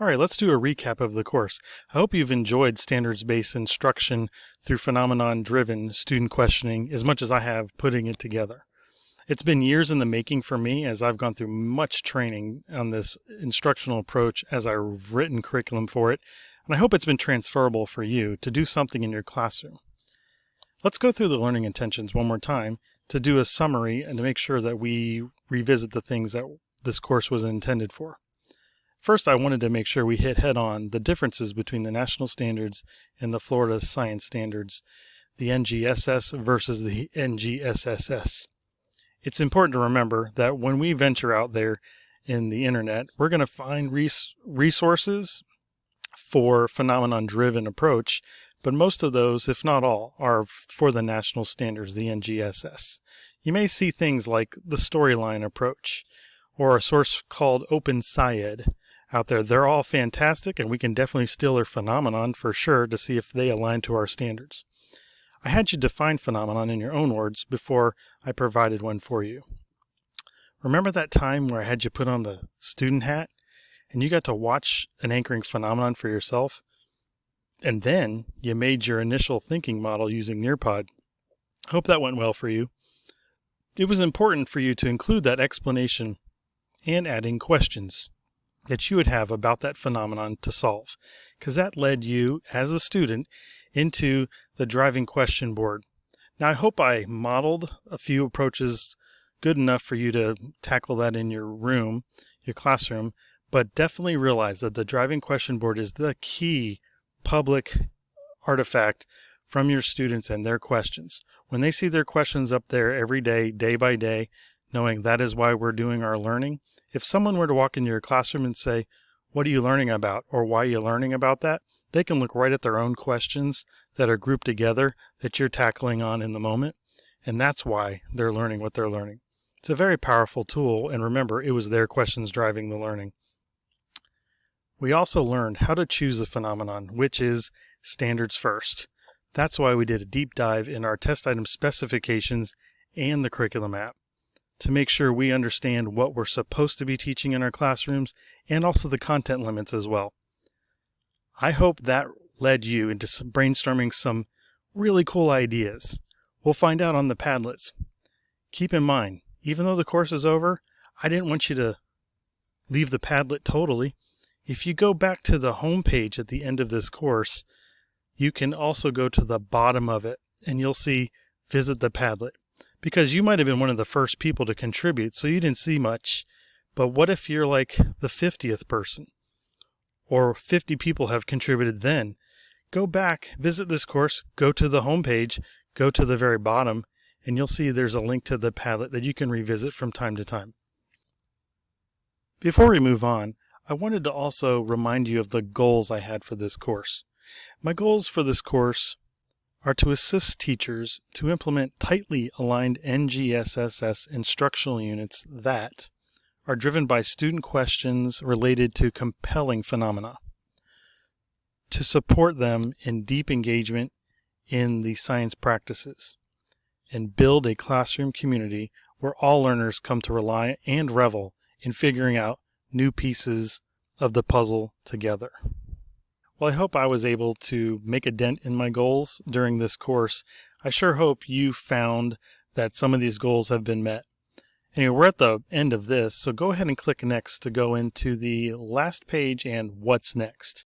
All right, let's do a recap of the course. I hope you've enjoyed standards-based instruction through phenomenon-driven student questioning as much as I have putting it together. It's been years in the making for me as I've gone through much training on this instructional approach as I've written curriculum for it, and I hope it's been transferable for you to do something in your classroom. Let's go through the learning intentions one more time to do a summary and to make sure that we revisit the things that this course was intended for. First, I wanted to make sure we hit head-on the differences between the national standards and the Florida Science Standards, the NGSS versus the NGSSS. It's important to remember that when we venture out there in the internet, we're going to find resources for phenomenon-driven approach, but most of those, if not all, are for the national standards, the NGSS. You may see things like the storyline approach or a source called OpenSciEd out there. They're all fantastic, and we can definitely steal their phenomenon for sure to see if they align to our standards. I had you define phenomenon in your own words before I provided one for you. Remember that time where I had you put on the student hat and you got to watch an anchoring phenomenon for yourself? And then you made your initial thinking model using Nearpod. Hope that went well for you. It was important for you to include that explanation and adding questions that you would have about that phenomenon to solve, because that led you, as a student, into the driving question board. Now, I hope I modeled a few approaches good enough for you to tackle that in your room, your classroom, but definitely realize that the driving question board is the key public artifact from your students and their questions. When they see their questions up there every day, day by day, knowing that is why we're doing our learning, if someone were to walk into your classroom and say, "What are you learning about?" or "Why are you learning about that?" they can look right at their own questions that are grouped together that you're tackling on in the moment, and that's why they're learning what they're learning. It's a very powerful tool, and remember, it was their questions driving the learning. We also learned how to choose a phenomenon, which is standards first. That's why we did a deep dive in our test item specifications and the curriculum app, to make sure we understand what we're supposed to be teaching in our classrooms and also the content limits as well. I hope that led you into brainstorming some really cool ideas. We'll find out on the Padlets. Keep in mind, even though the course is over, I didn't want you to leave the Padlet totally. If you go back to the home page at the end of this course, you can also go to the bottom of it and you'll see Visit the Padlet. Because you might have been one of the first people to contribute, so you didn't see much. But what if you're like the 50th person? Or 50 people have contributed then? Go back, visit this course, go to the home page, go to the very bottom, and you'll see there's a link to the Padlet that you can revisit from time to time. Before we move on, I wanted to also remind you of the goals I had for this course. My goals for this course are to assist teachers to implement tightly aligned NGSSS instructional units that are driven by student questions related to compelling phenomena, to support them in deep engagement in the science practices, and build a classroom community where all learners come to rely and revel in figuring out new pieces of the puzzle together. Well, I hope I was able to make a dent in my goals during this course. I sure hope you found that some of these goals have been met. Anyway, we're at the end of this, so go ahead and click next to go into the last page and what's next.